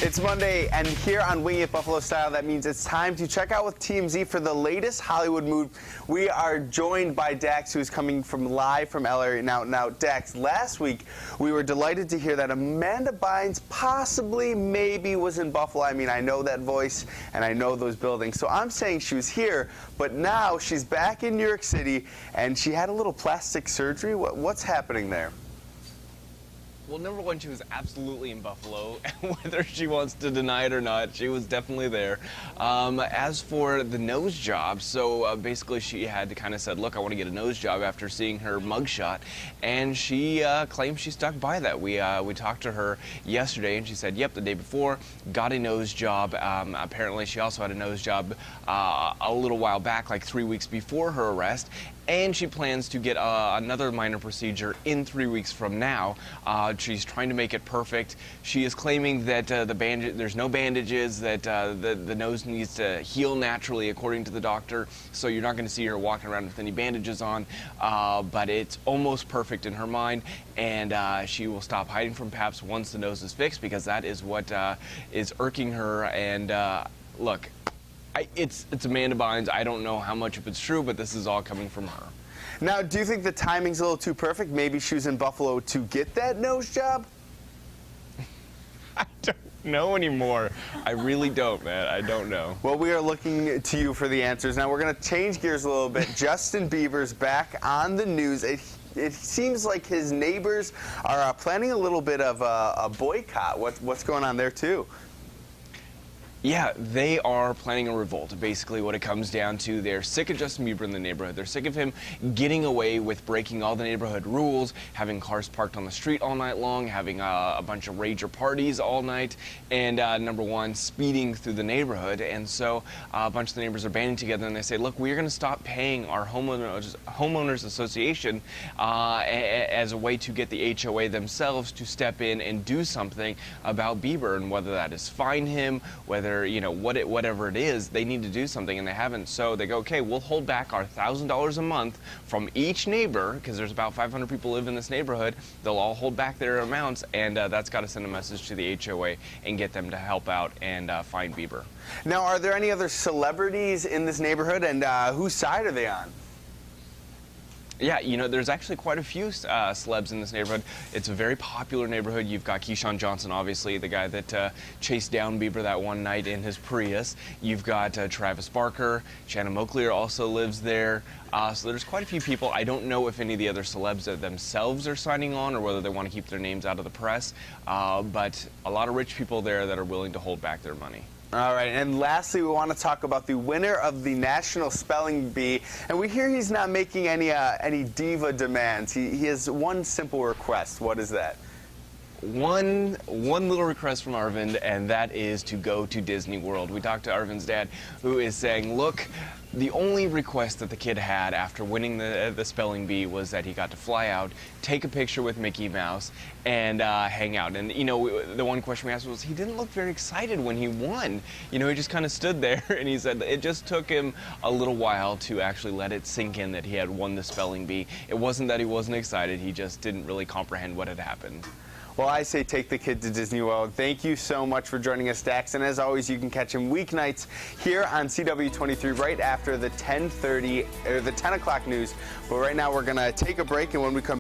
It's Monday, and here on Wing It Buffalo Style, that means it's time to check out with TMZ for the latest Hollywood move. We are joined by Dax, who is coming live from LA right now. Now, Dax, last week we were delighted to hear that Amanda Bynes possibly, maybe was in Buffalo. I mean, I know that voice, and I know those buildings, so I'm saying she was here, but now she's back in New York City, and she had a little plastic surgery. What's happening there? Well, number one, she was absolutely in Buffalo. Whether she wants to deny it or not, she was definitely there. As for the nose job, so basically she had to kind of said, look, I want to get a nose job after seeing her mugshot, and she claims she stuck by that. We talked to her yesterday, and she said, yep, the day before, got a nose job. Apparently, she also had a nose job a little while back, like 3 weeks before her arrest, and she plans to get another minor procedure in 3 weeks from now. She's trying to make it perfect. She is claiming that there's no bandages, that the nose needs to heal naturally according to the doctor, so you're not going to see her walking around with any bandages on, but it's almost perfect in her mind, and she will stop hiding from Paps once the nose is fixed, because that is what is irking her. And look, it's Amanda Bynes. I don't know how much of it's true, but this is all coming from her. Now, do you think the timing's a little too perfect? Maybe she was in Buffalo to get that nose job? I don't know anymore. I really don't, man. I don't know. Well, we are looking to you for the answers. Now, we're going to change gears a little bit. Justin Bieber's back on the news. It seems like his neighbors are planning a little bit of a boycott. What's going on there, too? Yeah, they are planning a revolt. Basically, what it comes down to, they're sick of Justin Bieber in the neighborhood. They're sick of him getting away with breaking all the neighborhood rules, having cars parked on the street all night long, having a bunch of rager parties all night, and number one, speeding through the neighborhood. And so a bunch of the neighbors are banding together, and they say, look, we're going to stop paying our homeowners association as a way to get the HOA themselves to step in and do something about Bieber, and whether that is fine him, whether whatever it is, they need to do something, and they haven't. So they go, okay, we'll hold back our $1,000 a month from each neighbor, because there's about 500 people live in this neighborhood. They'll all hold back their amounts, and that's got to send a message to the HOA and get them to help out and find Bieber. Now, are there any other celebrities in this neighborhood, and whose side are they on? Yeah, there's actually quite a few celebs in this neighborhood. It's a very popular neighborhood. You've got Keyshawn Johnson, obviously, the guy that chased down Bieber that one night in his Prius. You've got Travis Barker. Shannon Moakler also lives there. So there's quite a few people. I don't know if any of the other celebs themselves are signing on, or whether they want to keep their names out of the press. But a lot of rich people there that are willing to hold back their money. All right, and lastly, we want to talk about the winner of the National Spelling Bee, and we hear he's not making any diva demands. He has one simple request. What is that? One little request from Arvind, and that is to go to Disney World. We talked to Arvind's dad, who is saying, look, the only request that the kid had after winning the spelling bee was that he got to fly out, take a picture with Mickey Mouse, and hang out. And, the one question we asked was, he didn't look very excited when he won. He just kind of stood there, and he said it just took him a little while to actually let it sink in that he had won the spelling bee. It wasn't that he wasn't excited, he just didn't really comprehend what had happened. Well, I say take the kid to Disney World. Thank you so much for joining us, Dax. And as always, you can catch him weeknights here on CW23 right after the 10 o'clock news. But right now, we're going to take a break, and when we come